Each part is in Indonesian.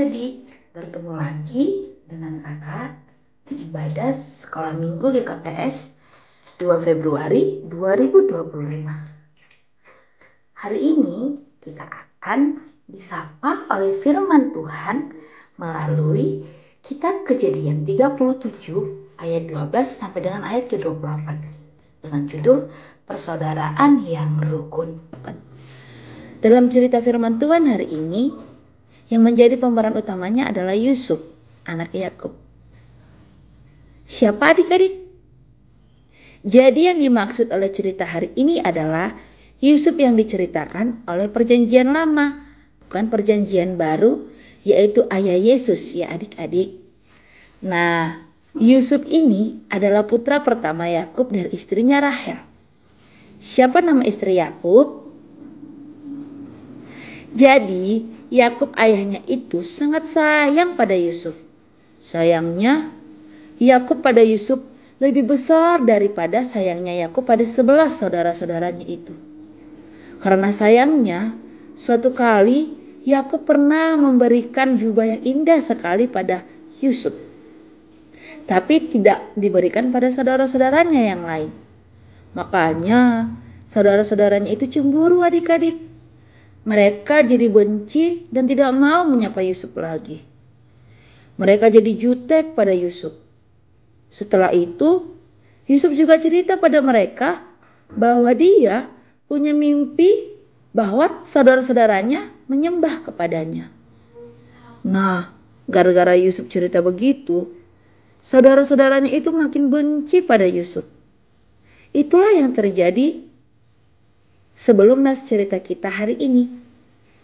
adik-adik, bertemu lagi dengan kakak di ibadah Sekolah Minggu GKPS 2 Februari 2025. Hari ini kita akan disapa oleh firman Tuhan melalui kitab Kejadian 37 ayat 12 sampai dengan ayat ke-28 dengan judul Persaudaraan yang Rukun. Dalam cerita firman Tuhan hari ini, yang menjadi pemeran utamanya adalah Yusuf, anak Yakub. Siapa adik-adik? Jadi yang dimaksud oleh cerita hari ini adalah Yusuf yang diceritakan oleh perjanjian lama, bukan perjanjian baru, yaitu ayah Yesus ya adik-adik. Nah, Yusuf ini adalah putra pertama Yakub dari istrinya Rahel. Siapa nama istri Yakub? Jadi, Yakub ayahnya itu sangat sayang pada Yusuf. Sayangnya, Yakub pada Yusuf lebih besar daripada sayangnya Yakub pada 11 saudara-saudaranya itu. Karena sayangnya, suatu kali Yakub pernah memberikan jubah yang indah sekali pada Yusuf, tapi tidak diberikan pada saudara-saudaranya yang lain. Makanya, saudara-saudaranya itu cemburu adik-adik. Mereka jadi benci dan tidak mau menyapa Yusuf lagi. Mereka jadi jutek pada Yusuf. Setelah itu, Yusuf juga cerita pada mereka bahwa dia punya mimpi bahwa saudara-saudaranya menyembah kepadanya. Nah, gara-gara Yusuf cerita begitu, saudara-saudaranya itu makin benci pada Yusuf. Itulah yang terjadi sebelum nas cerita kita hari ini.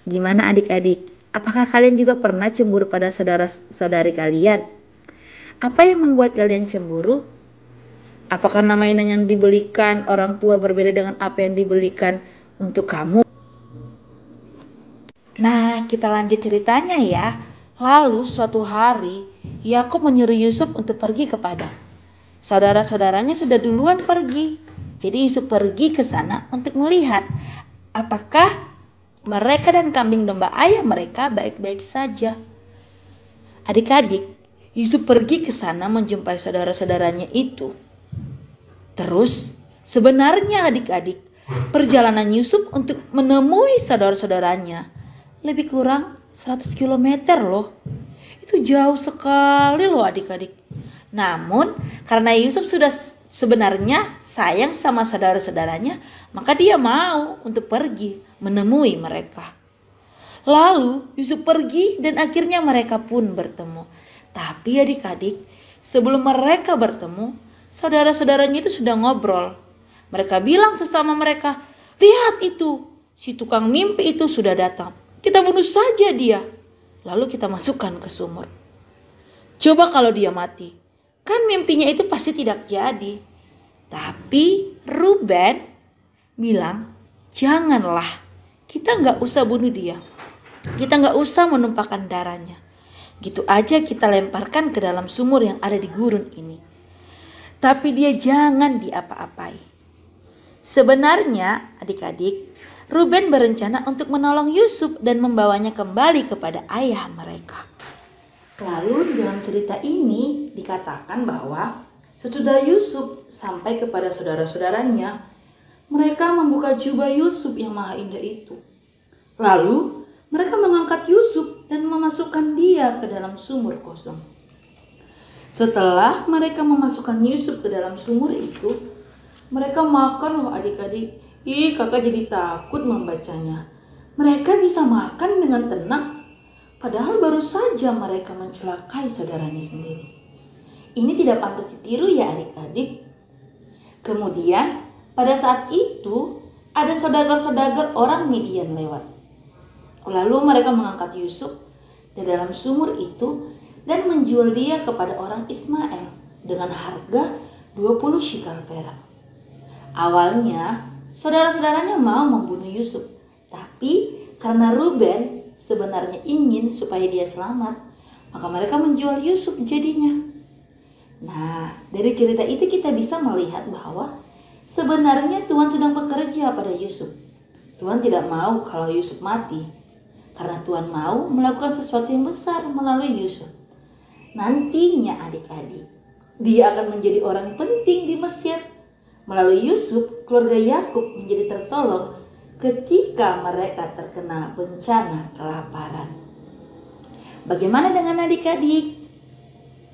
Gimana adik-adik? Apakah kalian juga pernah cemburu pada saudara-saudari kalian? Apa yang membuat kalian cemburu? Apakah mainan yang dibelikan orang tua berbeda dengan apa yang dibelikan untuk kamu? Nah, kita lanjut ceritanya ya. Lalu suatu hari, Yakub menyuruh Yusuf untuk pergi ke padang. Saudara-saudaranya sudah duluan pergi. Jadi Yusuf pergi ke sana untuk melihat apakah mereka dan kambing domba ayah mereka baik-baik saja. Adik-adik, Yusuf pergi ke sana menjumpai saudara-saudaranya itu. Terus, sebenarnya adik-adik, perjalanan Yusuf untuk menemui saudara-saudaranya lebih kurang 100 km loh. Itu jauh sekali loh adik-adik. Namun, karena Yusuf sudah sebenarnya sayang sama saudara-saudaranya, maka dia mau untuk pergi menemui mereka. Lalu Yusuf pergi dan akhirnya mereka pun bertemu. Tapi adik-adik, sebelum mereka bertemu, saudara-saudaranya itu sudah ngobrol. Mereka bilang sesama mereka, "Lihat itu, si tukang mimpi itu sudah datang. Kita bunuh saja dia. Lalu kita masukkan ke sumur. Coba kalau dia mati, kan mimpinya itu pasti tidak jadi." Tapi Ruben bilang, "Janganlah, kita gak usah bunuh dia. Kita gak usah menumpahkan darahnya. Gitu aja kita lemparkan ke dalam sumur yang ada di gurun ini. Tapi dia jangan diapa-apai." Sebenarnya adik-adik, Ruben berencana untuk menolong Yusuf dan membawanya kembali kepada ayah mereka. Lalu dalam cerita ini dikatakan bahwa sesudah Yusuf sampai kepada saudara-saudaranya, mereka membuka jubah Yusuf yang maha indah itu. Lalu mereka mengangkat Yusuf dan memasukkan dia ke dalam sumur kosong. Setelah mereka memasukkan Yusuf ke dalam sumur itu, mereka makan loh adik-adik. Kakak jadi takut membacanya. Mereka bisa makan dengan tenang, padahal baru saja mereka mencelakai saudaranya sendiri. Ini tidak pantas ditiru ya adik-adik. Kemudian pada saat itu ada saudagar-saudagar orang Midian lewat. Lalu mereka mengangkat Yusuf di dalam sumur itu dan menjual dia kepada orang Ismail dengan harga 20 shikal perak. Awalnya saudara-saudaranya mau membunuh Yusuf, tapi karena Ruben sebenarnya ingin supaya dia selamat, maka mereka menjual Yusuf jadinya. Nah, dari cerita itu kita bisa melihat bahwa sebenarnya Tuhan sedang bekerja pada Yusuf. Tuhan tidak mau kalau Yusuf mati. Karena Tuhan mau melakukan sesuatu yang besar melalui Yusuf. Nantinya adik-adik, dia akan menjadi orang penting di Mesir. Melalui Yusuf, keluarga Yakub menjadi tertolong ketika mereka terkena bencana kelaparan. Bagaimana dengan adik-adik?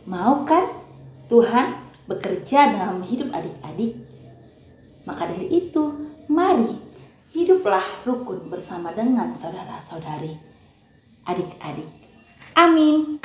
Mau kan Tuhan bekerja dalam hidup adik-adik? Maka dari itu, mari hiduplah rukun bersama dengan saudara-saudari adik-adik. Amin.